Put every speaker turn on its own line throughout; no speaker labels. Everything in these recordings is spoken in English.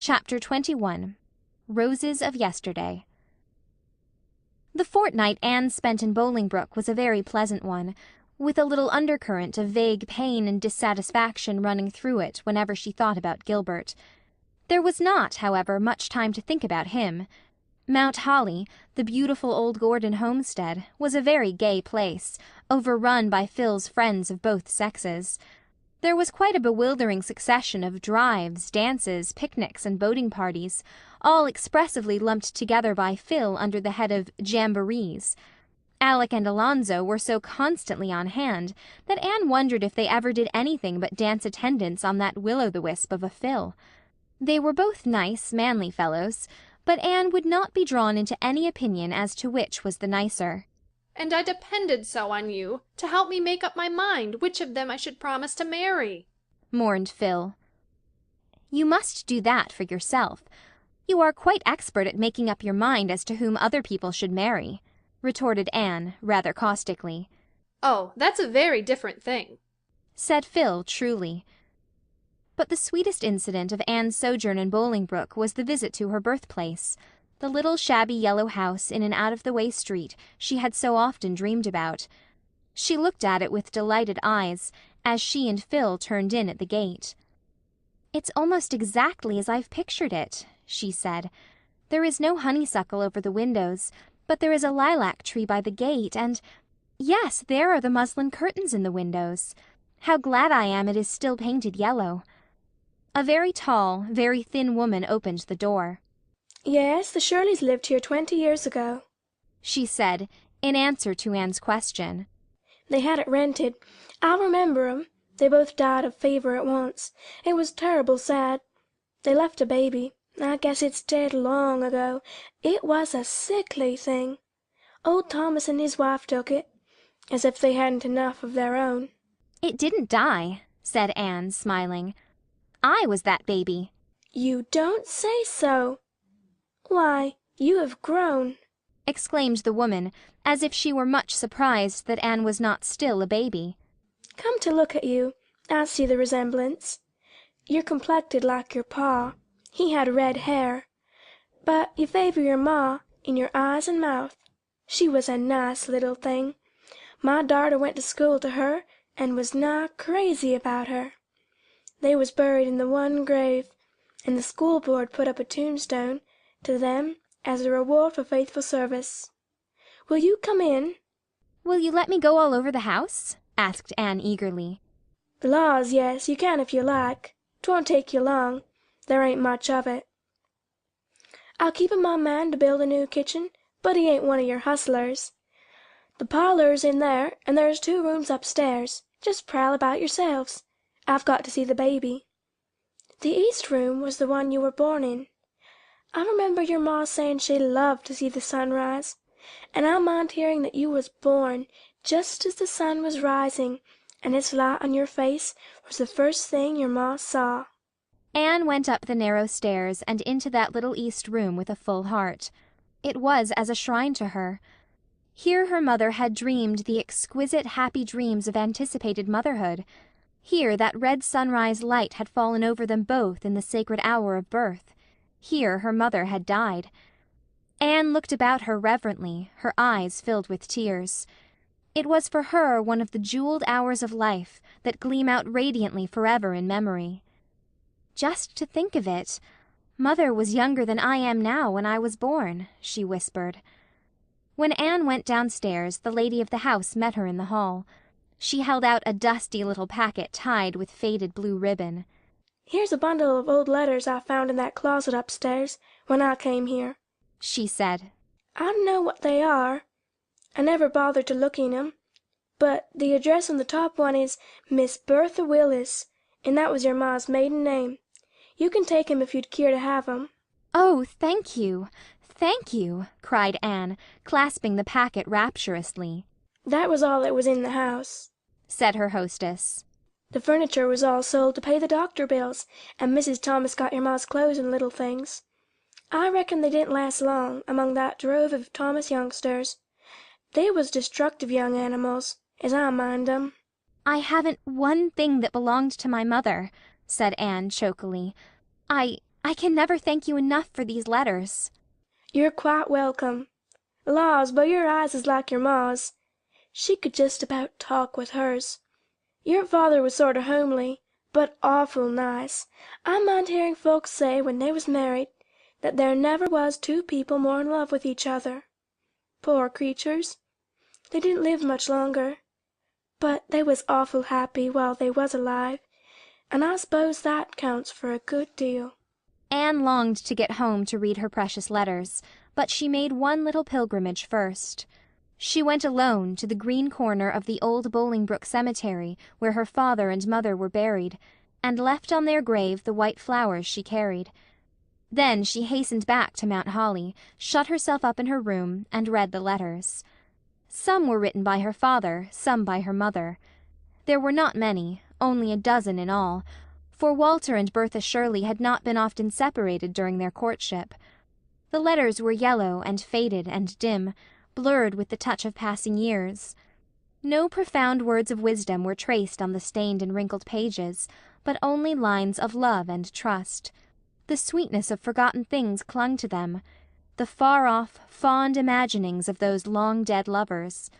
Chapter 21 Roses of Yesterday. The fortnight Anne spent in Bolingbroke was a very pleasant one, with a little undercurrent of vague pain and dissatisfaction running through it whenever she thought about Gilbert. There was not, however, much time to think about him. Mount Holly, the beautiful old Gordon homestead, was a very gay place, overrun by Phil's friends of both sexes. There was quite a bewildering succession of drives, dances, picnics, and boating parties, all expressively lumped together by Phil under the head of jamborees. Alec and Alonzo were so constantly on hand that Anne wondered if they ever did anything but dance attendance on that will-o'-the-wisp of a Phil. They were both nice, manly fellows, but Anne would not be drawn into any opinion as to which was the nicer.
"And I depended so on you to help me make up my mind which of them I should promise to marry,"
mourned Phil. "You must do that for yourself. You are quite expert at making up your mind as to whom other people should marry," retorted Anne, rather caustically.
"Oh, that's a very different thing,"
said Phil truly. But the sweetest incident of Anne's sojourn in Bolingbroke was the visit to her birthplace, the little shabby yellow house in an out-of-the-way street she had so often dreamed about. She looked at it with delighted eyes as she and Phil turned in at the gate. "It's almost exactly as I've pictured it," she said. "There is no honeysuckle over the windows, but there is a lilac tree by the gate, and yes, there are the muslin curtains in the windows. How glad I am it is still painted yellow." A very tall, very thin woman opened the door.
"Yes, the Shirleys lived here 20 years ago,"
she said, in answer to Anne's question.
"They had it rented. I remember 'em. They both died of fever at once. It was terrible sad. They left a baby. I guess it's dead long ago. It was a sickly thing. Old Thomas and his wife took it, as if they hadn't enough of their own."
"It didn't die," said Anne, smiling. "I was that baby."
"You don't say so! Why, you have grown,"
exclaimed the woman, as if she were much surprised that Anne was not still a baby.
"Come to look at you, I see the resemblance. You're complected like your pa. He had red hair. But you favor your ma in your eyes and mouth. She was a nice little thing. My darter went to school to her and was nigh crazy about her. They was buried in the one grave, and the school board put up a tombstone to them as a reward for faithful service. Will you come in?"
"Will you let me go all over the house?" asked Anne eagerly.
"Laws, yes, you can if you like. 'Twon't take you long. There ain't much of it. I'll keep in my man to build a new kitchen, but he ain't one of your hustlers. The parlor's in there, and there's 2 rooms upstairs. Just prowl about yourselves. I've got to see the baby. The east room was the one you were born in. I remember your ma saying she loved to see the sun rise, and I mind hearing that you was born just as the sun was rising, and its light on your face was the first thing your ma saw."
Anne went up the narrow stairs and into that little east room with a full heart. It was as a shrine to her. Here her mother had dreamed the exquisite happy dreams of anticipated motherhood. Here that red sunrise light had fallen over them both in the sacred hour of birth. Here her mother had died. Anne looked about her reverently, her eyes filled with tears. It was for her one of the jeweled hours of life that gleam out radiantly forever in memory. "Just to think of it! Mother was younger than I am now when I was born," she whispered. When Anne went downstairs, the lady of the house met her in the hall. She held out a dusty little packet tied with faded blue ribbon.
"Here's a bundle of old letters I found in that closet upstairs when I came here," she said. "I don't know what they are. I never bothered to look in 'em. But the address on the top one is Miss Bertha Willis, and that was your ma's maiden name. You can take 'em if you'd keer to have 'em."
"Oh, thank you, thank you!" cried Anne, clasping the packet rapturously.
"That was all that was in the house,"
said her hostess.
"The furniture was all sold to pay the doctor bills, and Mrs. Thomas got your ma's clothes and little things. I reckon they didn't last long among that drove of Thomas youngsters. They was destructive young animals, as I mind 'em."
"I haven't one thing that belonged to my mother," said Anne chokily. I can never thank you enough for these letters."
"You're quite welcome. Laws, but your eyes is like your ma's. She could just about talk with hers. Your father was sort of homely, but awful nice. I mind hearing folks say when they was married that there never was two people more in love with each other. Poor creatures, they didn't live much longer, but they was awful happy while they was alive, and I s'pose that counts for a good deal."
Anne longed to get home to read her precious letters, but she made one little pilgrimage first. She went alone to the green corner of the old Bolingbroke cemetery where her father and mother were buried, and left on their grave the white flowers she carried. Then she hastened back to Mount Holly, shut herself up in her room, and read the letters. Some were written by her father, some by her mother. There were not many, only a dozen in all, for Walter and Bertha Shirley had not been often separated during their courtship. The letters were yellow and faded and dim, blurred with the touch of passing years. No profound words of wisdom were traced on the stained and wrinkled pages, but only lines of love and trust. The sweetness of forgotten things clung to them, the far-off, fond imaginings of those long-dead lovers.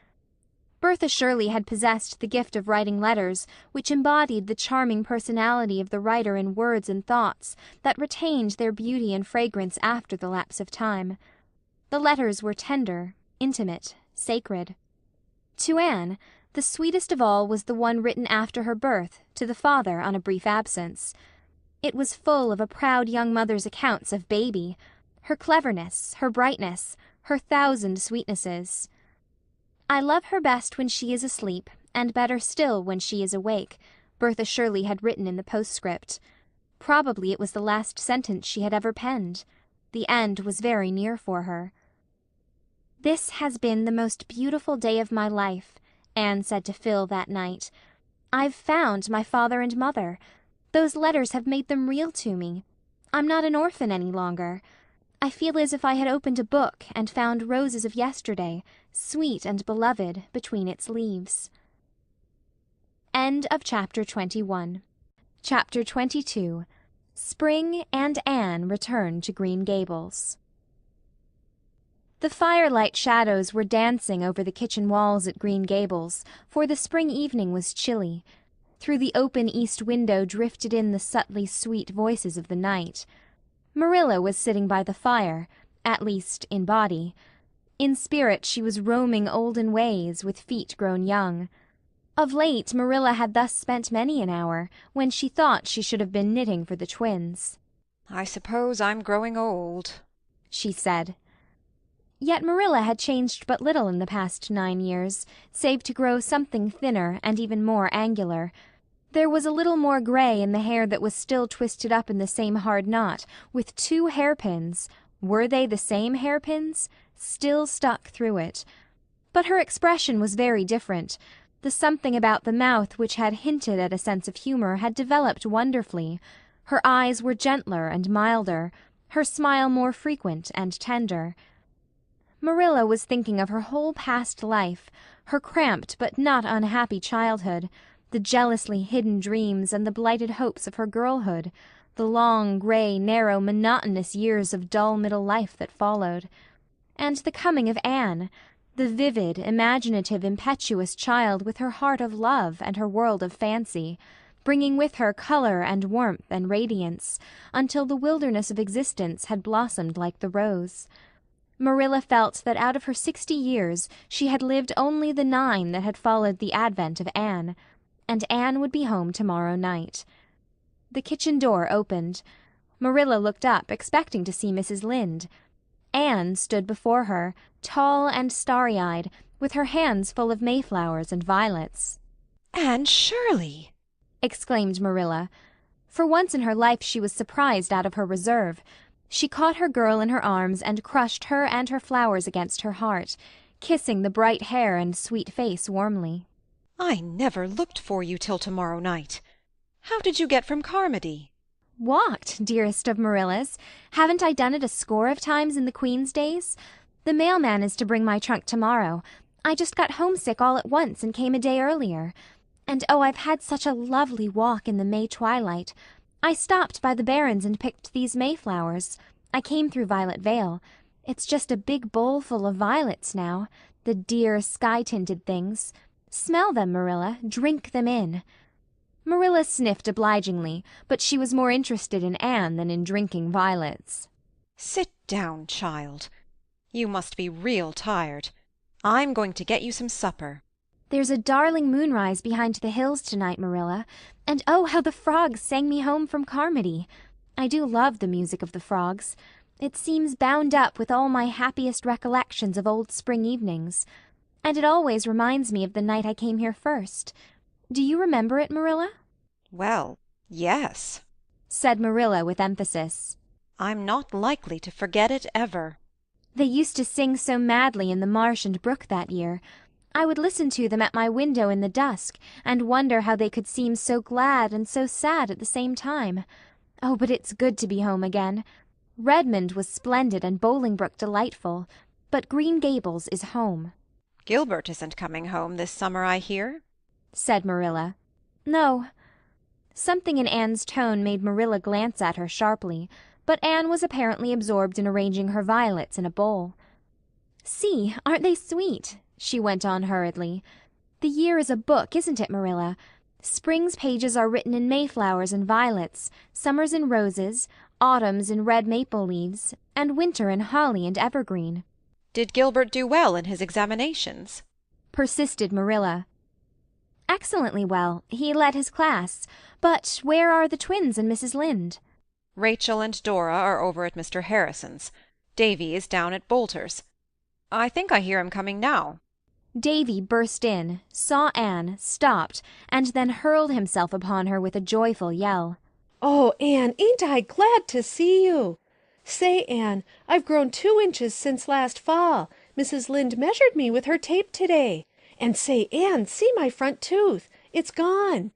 Bertha Shirley had possessed the gift of writing letters which embodied the charming personality of the writer in words and thoughts that retained their beauty and fragrance after the lapse of time. The letters were tender, intimate, sacred. To Anne, the sweetest of all was the one written after her birth to the father on a brief absence. It was full of a proud young mother's accounts of baby, her cleverness, her brightness, her thousand sweetnesses. "I love her best when she is asleep, and better still when she is awake," Bertha Shirley had written in the postscript. Probably it was the last sentence she had ever penned. The end was very near for her. "This has been the most beautiful day of my life," Anne said to Phil that night. "I've found my father and mother. Those letters have made them real to me. I'm not an orphan any longer. I feel as if I had opened a book and found roses of yesterday, sweet and beloved, between its leaves." End of Chapter 21. Chapter 22. Spring and Anne return to Green Gables. The firelight shadows were dancing over the kitchen walls at Green Gables, for the spring evening was chilly. Through the open east window drifted in the subtly sweet voices of the night. Marilla was sitting by the fire, at least in body. In spirit she was roaming olden ways, with feet grown young. Of late Marilla had thus spent many an hour, when she thought she should have been knitting for the twins.
"I suppose I'm growing old,"
she said. Yet Marilla had changed but little in the past 9 years, save to grow something thinner and even more angular. There was a little more gray in the hair that was still twisted up in the same hard knot, with 2 hairpins—were they the same hairpins?—still stuck through it. But her expression was very different. The something about the mouth which had hinted at a sense of humor had developed wonderfully. Her eyes were gentler and milder, her smile more frequent and tender. Marilla was thinking of her whole past life, her cramped but not unhappy childhood, the jealously hidden dreams and the blighted hopes of her girlhood, the long, gray, narrow, monotonous years of dull middle life that followed. And the coming of Anne, the vivid, imaginative, impetuous child with her heart of love and her world of fancy, bringing with her color and warmth and radiance, until the wilderness of existence had blossomed like the rose. Marilla felt that out of her 60 years she had lived only the 9 that had followed the advent of Anne. And Anne would be home tomorrow night. The kitchen door opened. Marilla looked up, expecting to see Mrs. Lynde. Anne stood before her, tall and starry-eyed, with her hands full of mayflowers and violets.
"Anne Shirley!"
exclaimed Marilla. For once in her life she was surprised out of her reserve. She caught her girl in her arms and crushed her and her flowers against her heart, kissing the bright hair and sweet face warmly.
"I never looked for you till tomorrow night. How did you get from Carmody?"
"Walked, dearest of Marillas. Haven't I done it a score of times in the Queen's days? The mailman is to bring my trunk tomorrow. I just got homesick all at once and came a day earlier. And oh, I've had such a lovely walk in the May twilight. I stopped by the Barrens and picked these Mayflowers. I came through Violet Vale. It's just a big bowl full of violets now, the dear sky-tinted things. Smell them, Marilla. Drink them in." Marilla sniffed obligingly, but she was more interested in Anne than in drinking violets.
Sit down, child. You must be real tired. I'm going to get you some supper.
"There's a darling moonrise behind the hills tonight, Marilla, and oh, how the frogs sang me home from Carmody. I do love the music of the frogs. It seems bound up with all my happiest recollections of old spring evenings. And it always reminds me of the night I came here first. Do you remember it, Marilla?"
Well, yes,
said Marilla with emphasis.
I'm not likely to forget it ever.
"They used to sing so madly in the marsh and brook that year. I would listen to them at my window in the dusk and wonder how they could seem so glad and so sad at the same time. Oh, but it's good to be home again. Redmond was splendid and Bolingbroke delightful, but Green Gables is home."
Gilbert isn't coming home this summer, I hear,
said Marilla. "No." Something in Anne's tone made Marilla glance at her sharply, but Anne was apparently absorbed in arranging her violets in a bowl. "See, aren't they sweet?" she went on hurriedly. "The year is a book, isn't it, Marilla? Spring's pages are written in mayflowers and violets, summer's in roses, autumn's in red maple leaves, and winter in holly and evergreen."
Did Gilbert do well in his examinations?
persisted Marilla. "Excellently well. He led his class. But where are the twins and Mrs. Lynde?"
Rachel and Dora are over at Mr. Harrison's. Davy is down at Boulter's. I think I hear him coming now.
Davy burst in, saw Anne, stopped, and then hurled himself upon her with a joyful yell.
"Oh, Anne, ain't I glad to see you! Say, Anne, I've grown 2 inches since last fall. Mrs. Lynde measured me with her tape today. And say, Anne, see my front tooth. It's gone.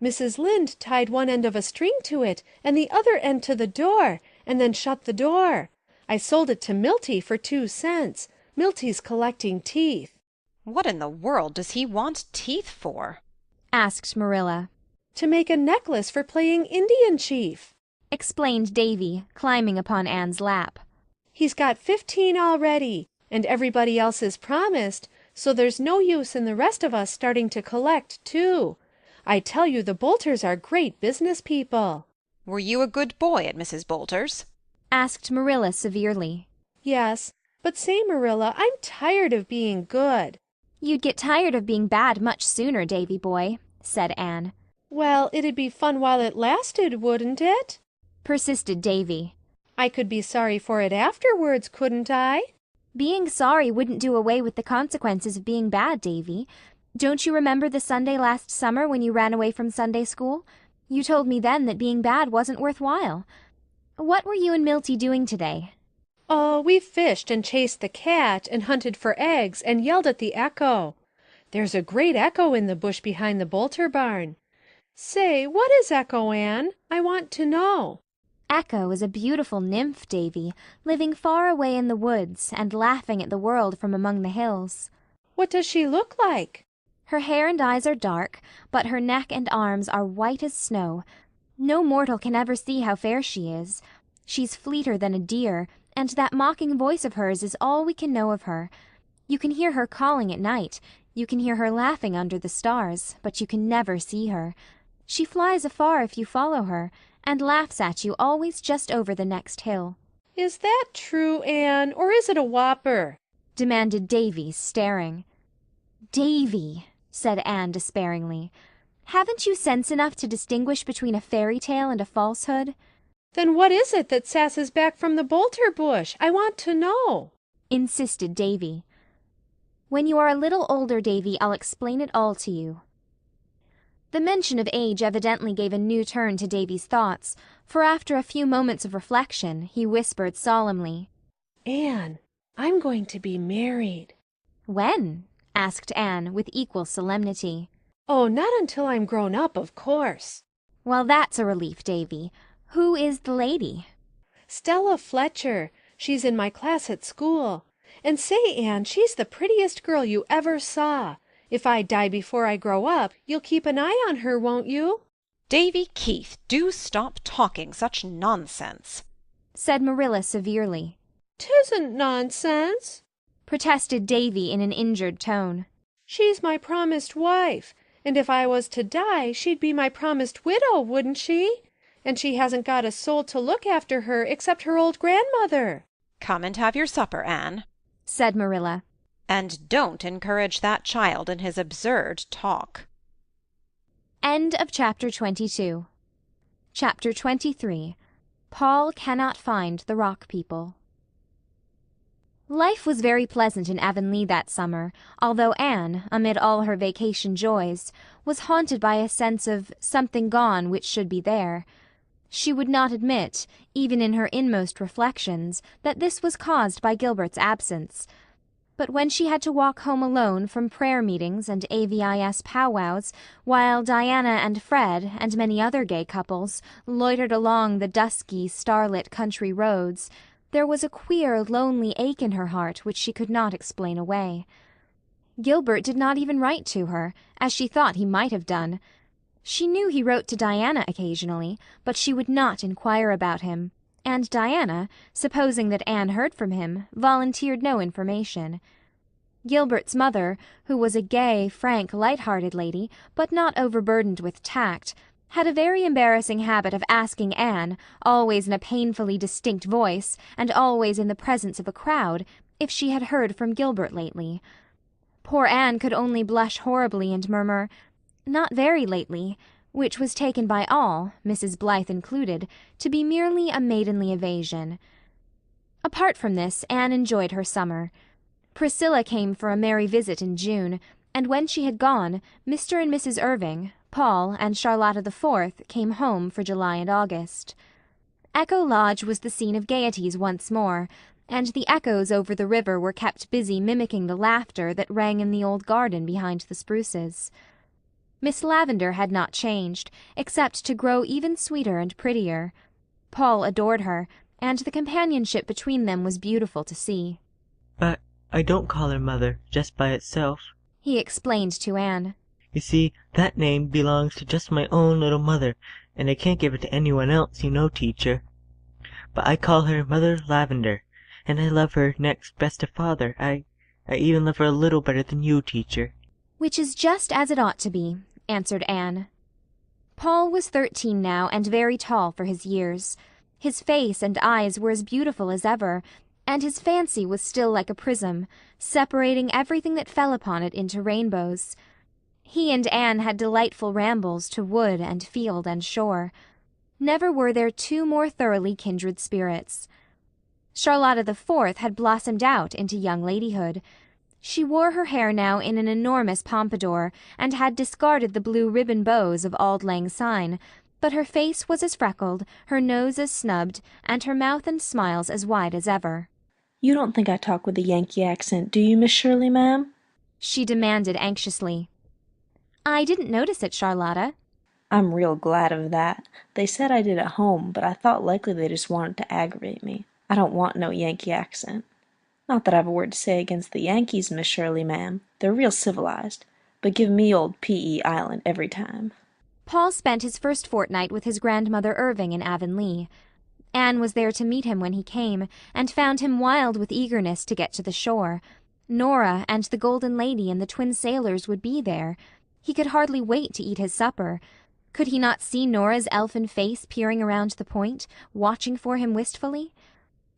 Mrs. Lynde tied one end of a string to it and the other end to the door, and then shut the door. I sold it to Milty for 2 cents. Milty's collecting teeth."
What in the world does he want teeth for?
asked Marilla.
"To make a necklace for playing Indian chief,"
explained Davy, climbing upon Anne's lap.
"He's got 15 already, and everybody else is promised, so there's no use in the rest of us starting to collect, too. I tell you the Boulters are great business people."
Were you a good boy at Mrs. Boulter's?
asked Marilla severely.
"Yes, but say, Marilla, I'm tired of being good."
"You'd get tired of being bad much sooner, Davy boy," said Anne.
"Well, it'd be fun while it lasted, wouldn't it?"
persisted Davy.
"I could be sorry for it afterwards, couldn't I?"
"Being sorry wouldn't do away with the consequences of being bad, Davy. Don't you remember the Sunday last summer when you ran away from Sunday school? You told me then that being bad wasn't worth while. What were you and Milty doing today?"
"Oh, we fished and chased the cat and hunted for eggs and yelled at the echo. There's a great echo in the bush behind the Boulter barn. Say, what is Echo, Anne? I want to know."
Echo is a beautiful nymph, Davy, living far away in the woods and laughing at the world from among the hills.
"What does she look like?"
Her hair and eyes are dark, but her neck and arms are white as snow. No mortal can ever see how fair she is. She's fleeter than a deer, and that mocking voice of hers is all we can know of her. You can hear her calling at night. You can hear her laughing under the stars, but you can never see her. She flies afar if you follow her, and laughs at you always just over the next hill.
"Is that true, Anne, or is it a whopper?"
demanded Davy, staring. "Davy," said Anne despairingly, "haven't you sense enough to distinguish between a fairy tale and a falsehood?"
"Then what is it that sasses back from the Boulter bush? I want to know,"
insisted Davy. "When you are a little older, Davy, I'll explain it all to you." The mention of age evidently gave a new turn to Davy's thoughts, for after a few moments of reflection, he whispered solemnly,
"Anne, I'm going to be married."
"When?" asked Anne with equal solemnity.
"Oh, not until I'm grown up, of course."
"Well, that's a relief, Davy. Who is the lady?"
"Stella Fletcher. She's in my class at school. And say, Anne, she's the prettiest girl you ever saw. If I die before I grow up, you'll keep an eye on her, won't you?"
Davy Keith, do stop talking such nonsense,
said Marilla severely.
"'Tisn't nonsense,"
protested Davy in an injured tone.
"She's my promised wife, and if I was to die she'd be my promised widow, wouldn't she? And she hasn't got a soul to look after her except her old grandmother."
Come and have your supper, Anne,
said Marilla.
And don't encourage that child in his absurd talk.
End of chapter 22. Chapter 23. Paul cannot find the Rock People. Life was very pleasant in Avonlea that summer, although Anne, amid all her vacation joys, was haunted by a sense of something gone which should be there. She would not admit, even in her inmost reflections, that this was caused by Gilbert's absence. But when she had to walk home alone from prayer meetings and AVIS powwows, while Diana and Fred and many other gay couples loitered along the dusky, starlit country roads, there was a queer, lonely ache in her heart which she could not explain away. Gilbert did not even write to her, as she thought he might have done. She knew he wrote to Diana occasionally, but she would not inquire about him, and Diana, supposing that Anne heard from him, volunteered no information. Gilbert's mother, who was a gay, frank, light-hearted lady, but not overburdened with tact, had a very embarrassing habit of asking Anne, always in a painfully distinct voice, and always in the presence of a crowd, if she had heard from Gilbert lately. Poor Anne could only blush horribly and murmur, "Not very lately," which was taken by all, Mrs. Blythe included, to be merely a maidenly evasion. Apart from this, Anne enjoyed her summer. Priscilla came for a merry visit in June, and when she had gone, Mr. and Mrs. Irving, Paul, and Charlotta the Fourth came home for July and August. Echo Lodge was the scene of gaieties once more, and the echoes over the river were kept busy mimicking the laughter that rang in the old garden behind the spruces. Miss Lavendar had not changed, except to grow even sweeter and prettier. Paul adored her, and the companionship between them was beautiful to see.
"But I don't call her Mother just by itself,"
he explained to Anne.
"You see, that name belongs to just my own little mother, and I can't give it to anyone else, you know, teacher. But I call her Mother Lavendar, and I love her next best to Father. I even love her a little better than you, teacher."
"Which is just as it ought to be," answered Anne. Paul was 13 now, and very tall for his years. His face and eyes were as beautiful as ever, and his fancy was still like a prism, separating everything that fell upon it into rainbows. He and Anne had delightful rambles to wood and field and shore. Never were there two more thoroughly kindred spirits. Charlotta the Fourth had blossomed out into young ladyhood. She wore her hair now in an enormous pompadour, and had discarded the blue ribbon bows of Auld Lang Syne, but her face was as freckled, her nose as snubbed, and her mouth and smiles as wide as ever.
"You don't think I talk with a Yankee accent, do you, Miss Shirley, ma'am?"
she demanded anxiously. "I didn't notice it, Charlotta."
"I'm real glad of that. They said I did at home, but I thought likely they just wanted to aggravate me. I don't want no Yankee accent. Not that I've a word to say against the Yankees, Miss Shirley, ma'am. They're real civilized, but give me old P.E. Island every time."
Paul spent his first fortnight with his grandmother Irving in Avonlea. Anne was there to meet him when he came, and found him wild with eagerness to get to the shore. Nora and the Golden Lady and the twin sailors would be there. He could hardly wait to eat his supper. Could he not see Nora's elfin face peering around the point, watching for him wistfully?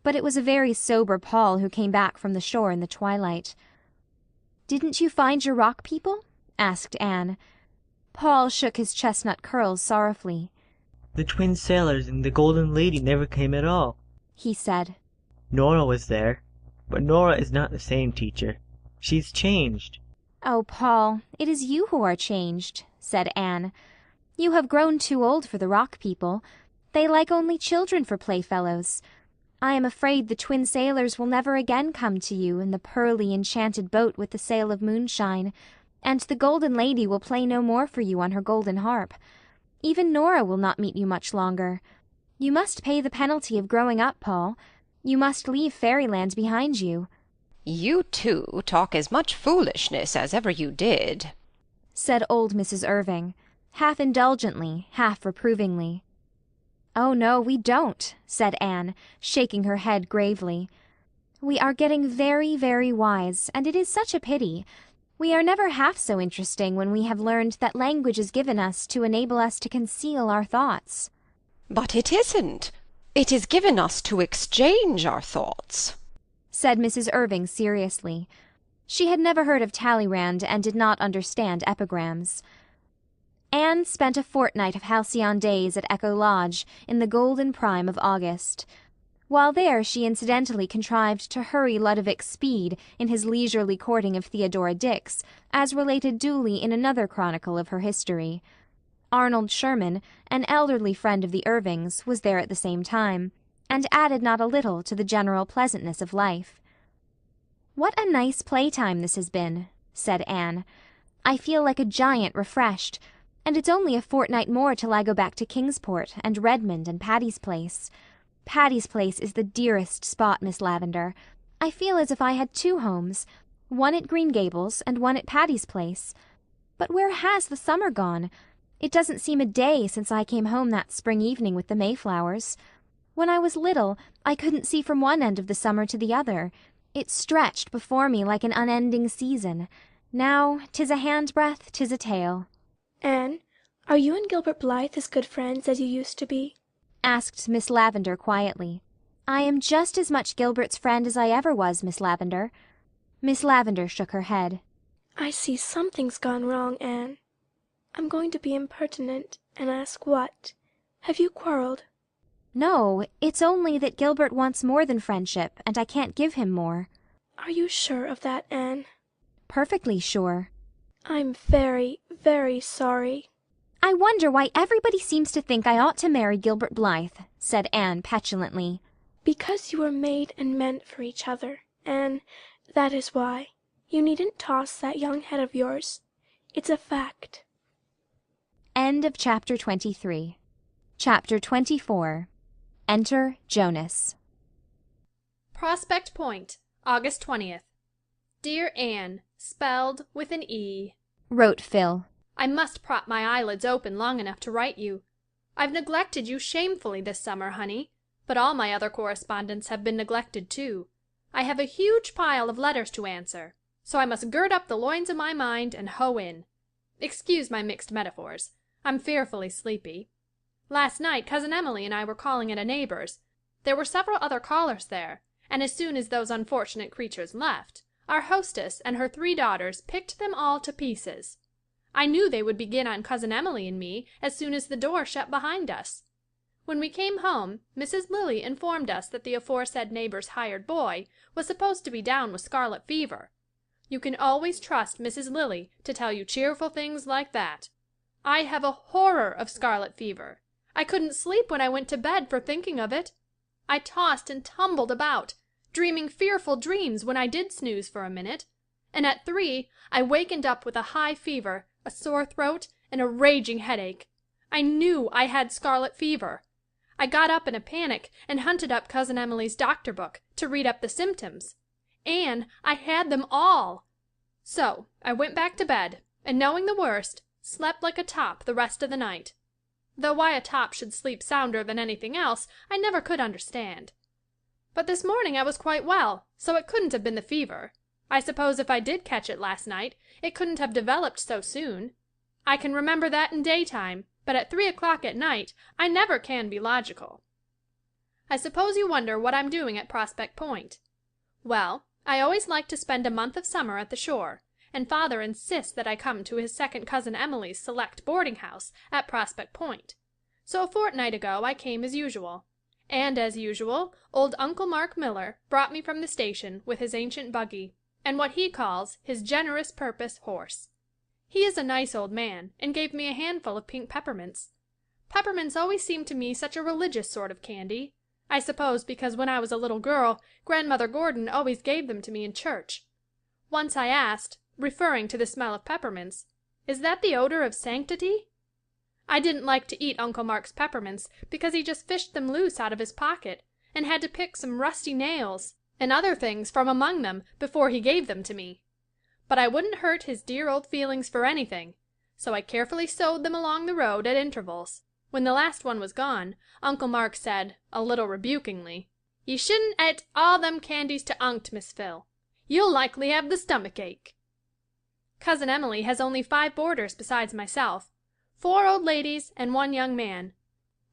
But it was a very sober Paul who came back from the shore in the twilight. "Didn't you find your Rock People?" asked Anne. Paul shook his chestnut curls sorrowfully.
"The twin sailors and the Golden Lady never came at all,"
he said.
"Nora was there, but Nora is not the same, teacher. She's changed."
"Oh, Paul, it is you who are changed," said Anne. "You have grown too old for the Rock People. They like only children for playfellows. I am afraid the twin sailors will never again come to you in the pearly, enchanted boat with the sail of moonshine, and the Golden Lady will play no more for you on her golden harp. Even Nora will not meet you much longer. You must pay the penalty of growing up, Paul. You must leave Fairyland behind you."
You two talk as much foolishness as ever you did,
said old Mrs. Irving. half indulgently, half reprovingly. "Oh, no, we don't," said Anne, shaking her head gravely. "We are getting very, very wise, and it is such a pity. We are never half so interesting when we have learned that language is given us to enable us to conceal our thoughts."
But it isn't. It is given us to exchange our thoughts,
said Mrs. Irving seriously. She had never heard of Talleyrand and did not understand epigrams. Anne spent a fortnight of halcyon days at Echo Lodge in the golden prime of August. While there she incidentally contrived to hurry Ludovic's speed in his leisurely courting of Theodora Dix, as related duly in another chronicle of her history. Arnold Sherman, an elderly friend of the Irvings, was there at the same time, and added not a little to the general pleasantness of life. "What a nice playtime this has been," said Anne. "I feel like a giant refreshed. And it's only a fortnight more till I go back to Kingsport and Redmond and Patty's Place. Patty's Place is the dearest spot, Miss Lavendar. I feel as if I had two homes, one at Green Gables and one at Patty's Place. But where has the summer gone? It doesn't seem a day since I came home that spring evening with the Mayflowers. When I was little, I couldn't see from one end of the summer to the other. It stretched before me like an unending season. Now 'tis a handbreadth, 'tis a tale."
Anne, are you and Gilbert Blythe as good friends as you used to be?
asked Miss Lavendar quietly. "I am just as much Gilbert's friend as I ever was, Miss Lavendar." Miss Lavendar shook her head.
I see something's gone wrong, Anne. I'm going to be impertinent and ask what. Have you quarreled?
"No, it's only that Gilbert wants more than friendship, and I can't give him more."
Are you sure of that, Anne?
"Perfectly sure."
I'm very, very sorry.
"I wonder why everybody seems to think I ought to marry Gilbert Blythe," said Anne petulantly.
Because you were made and meant for each other, Anne, that is why. You needn't toss that young head of yours. It's a fact.
End of Chapter 23. Chapter 24. Enter Jonas.
Prospect Point, August 20th. Dear Anne, spelled with an E.
Wrote Phil.
I must prop my eyelids open long enough to write you. I've neglected you shamefully this summer, honey, but all my other correspondents have been neglected too. I have a huge pile of letters to answer, so I must gird up the loins of my mind and hoe in. Excuse my mixed metaphors. I'm fearfully sleepy. Last night Cousin Emily and I were calling at a neighbor's. There were several other callers there, and as soon as those unfortunate creatures left, our hostess and her 3 daughters picked them all to pieces. I knew they would begin on Cousin Emily and me as soon as the door shut behind us. When we came home, Mrs. Lilly informed us that the aforesaid neighbor's hired boy was supposed to be down with scarlet fever. You can always trust Mrs. Lilly to tell you cheerful things like that. I have a horror of scarlet fever. I couldn't sleep when I went to bed for thinking of it. I tossed and tumbled about, dreaming fearful dreams when I did snooze for a minute, and at 3 I wakened up with a high fever, a sore throat, and a raging headache. I knew I had scarlet fever. I got up in a panic and hunted up Cousin Emily's doctor book to read up the symptoms. And I had them all. So I went back to bed, and knowing the worst, slept like a top the rest of the night. Though why a top should sleep sounder than anything else I never could understand. But this morning I was quite well, so it couldn't have been the fever. I suppose if I did catch it last night, it couldn't have developed so soon. I can remember that in daytime, but at 3 o'clock at night I never can be logical. I suppose you wonder what I'm doing at Prospect Point. Well, I always like to spend a month of summer at the shore, and father insists that I come to his second cousin Emily's select boarding house at Prospect Point. So a fortnight ago I came as usual. And as usual, old Uncle Mark Miller brought me from the station with his ancient buggy, and what he calls his generous purpose horse. He is a nice old man, and gave me a handful of pink peppermints. Peppermints always seemed to me such a religious sort of candy. I suppose because when I was a little girl Grandmother Gordon always gave them to me in church. Once I asked, referring to the smell of peppermints, "Is that the odor of sanctity?" I didn't like to eat Uncle Mark's peppermints because he just fished them loose out of his pocket, and had to pick some rusty nails and other things from among them before he gave them to me. But I wouldn't hurt his dear old feelings for anything, so I carefully sowed them along the road at intervals. When the last one was gone, Uncle Mark said, a little rebukingly, "Ye shouldn't ate all them candies to onct, Miss Phil. You'll likely have the stomach ache." Cousin Emily has only 5 boarders besides myself, 4 old ladies and 1 young man.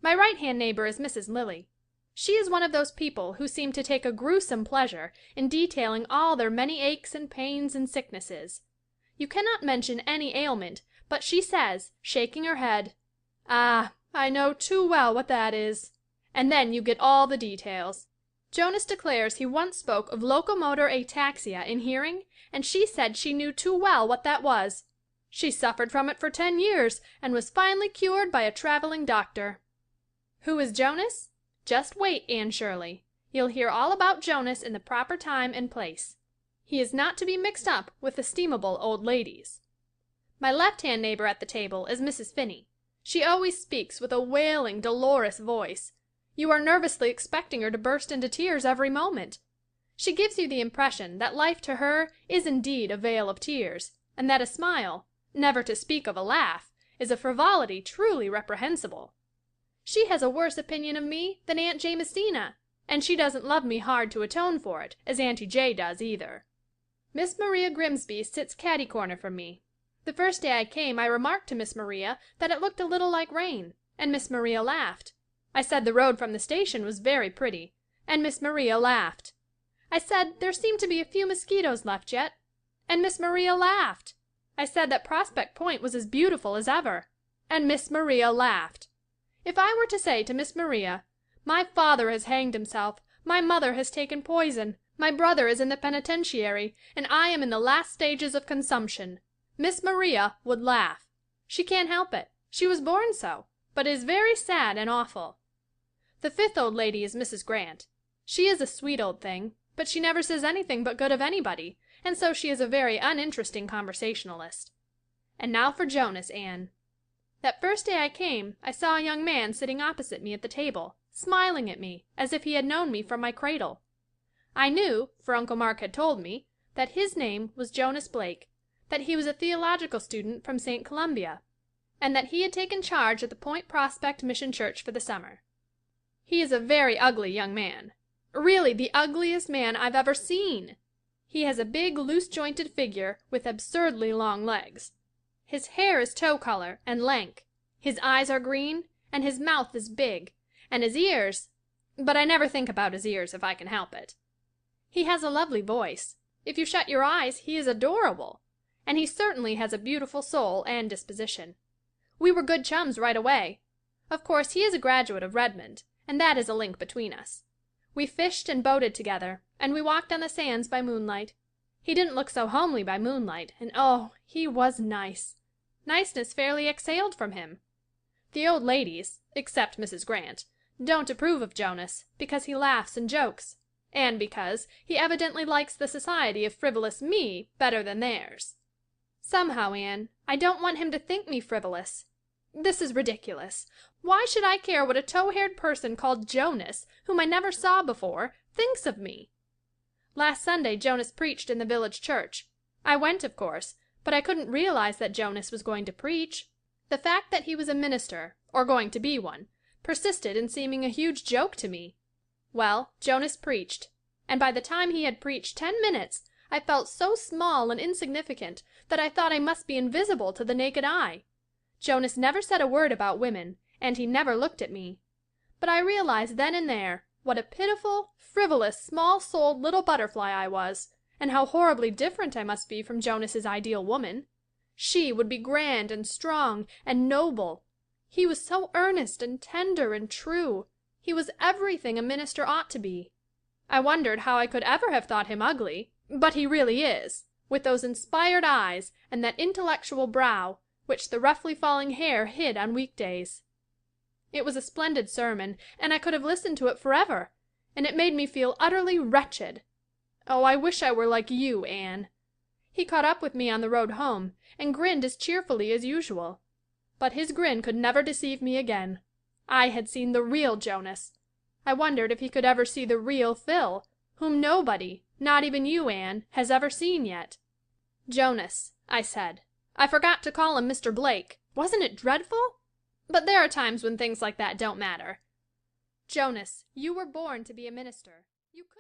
My right-hand neighbor is Mrs. Lilly. She is one of those people who seem to take a gruesome pleasure in detailing all their many aches and pains and sicknesses. You cannot mention any ailment but she says, shaking her head, "Ah, I know too well what that is," and then you get all the details. Jonas declares he once spoke of locomotor ataxia in hearing, and she said she knew too well what that was. She suffered from it for 10 years and was finally cured by a traveling doctor. Who is Jonas? Just wait, Anne Shirley. You'll hear all about Jonas in the proper time and place. He is not to be mixed up with estimable old ladies. My left-hand neighbor at the table is Mrs. Finney. She always speaks with a wailing, dolorous voice. You are nervously expecting her to burst into tears every moment. She gives you the impression that life to her is indeed a vale of tears, and that a smile, never to speak of a laugh, is a frivolity truly reprehensible. She has a worse opinion of me than Aunt Jamesina, and she doesn't love me hard to atone for it, as Auntie J does either. Miss Maria Grimsby sits catty-corner from me. The first day I came I remarked to Miss Maria that it looked a little like rain, and Miss Maria laughed. I said the road from the station was very pretty, and Miss Maria laughed. I said there seemed to be a few mosquitoes left yet, and Miss Maria laughed. I said that Prospect Point was as beautiful as ever, and Miss Maria laughed. If I were to say to Miss Maria, "My father has hanged himself, my mother has taken poison, my brother is in the penitentiary, and I am in the last stages of consumption," Miss Maria would laugh. She can't help it. She was born so, but it is very sad and awful. The 5th old lady is Mrs. Grant. She is a sweet old thing, but she never says anything but good of anybody, and so she is a very uninteresting conversationalist. And now for Jonas, Anne. That first day I came I saw a young man sitting opposite me at the table, smiling at me as if he had known me from my cradle. I knew, for Uncle Mark had told me, that his name was Jonas Blake, that he was a theological student from St. Columbia, and that he had taken charge at the Point Prospect Mission Church for the summer. He is a very ugly young man. Really the ugliest man I've ever seen. He has a big, loose-jointed figure with absurdly long legs. His hair is tow color and lank, his eyes are green, and his mouth is big, and his ears—but I never think about his ears if I can help it. He has a lovely voice. If you shut your eyes he is adorable, and he certainly has a beautiful soul and disposition. We were good chums right away. Of course he is a graduate of Redmond, and that is a link between us. We fished and boated together, and we walked on the sands by moonlight. He didn't look so homely by moonlight, and oh, he was nice. Niceness fairly exhaled from him. The old ladies, except Mrs. Grant, don't approve of Jonas, because he laughs and jokes, and because he evidently likes the society of frivolous me better than theirs. Somehow, Anne, I don't want him to think me frivolous. This is ridiculous. Why should I care what a tow-haired person called Jonas, whom I never saw before, thinks of me? Last Sunday Jonas preached in the village church. I went, of course, but I couldn't realize that Jonas was going to preach. The fact that he was a minister, or going to be one, persisted in seeming a huge joke to me. Well, Jonas preached, and by the time he had preached 10 minutes I felt so small and insignificant that I thought I must be invisible to the naked eye. Jonas never said a word about women, and he never looked at me. But I realized then and there what a pitiful, frivolous, small-souled little butterfly I was, and how horribly different I must be from Jonas's ideal woman. She would be grand and strong and noble. He was so earnest and tender and true. He was everything a minister ought to be. I wondered how I could ever have thought him ugly, but he really is, with those inspired eyes and that intellectual brow, which the roughly falling hair hid on weekdays. It was a splendid sermon, and I could have listened to it forever, and it made me feel utterly wretched. Oh, I wish I were like you, Anne. He caught up with me on the road home, and grinned as cheerfully as usual. But his grin could never deceive me again. I had seen the real Jonas. I wondered if he could ever see the real Phil, whom nobody, not even you, Anne, has ever seen yet. "Jonas," I said, I forgot to call him Mr. Blake. Wasn't it dreadful? But there are times when things like that don't matter. Jonas, you were born to be a minister. You couldn't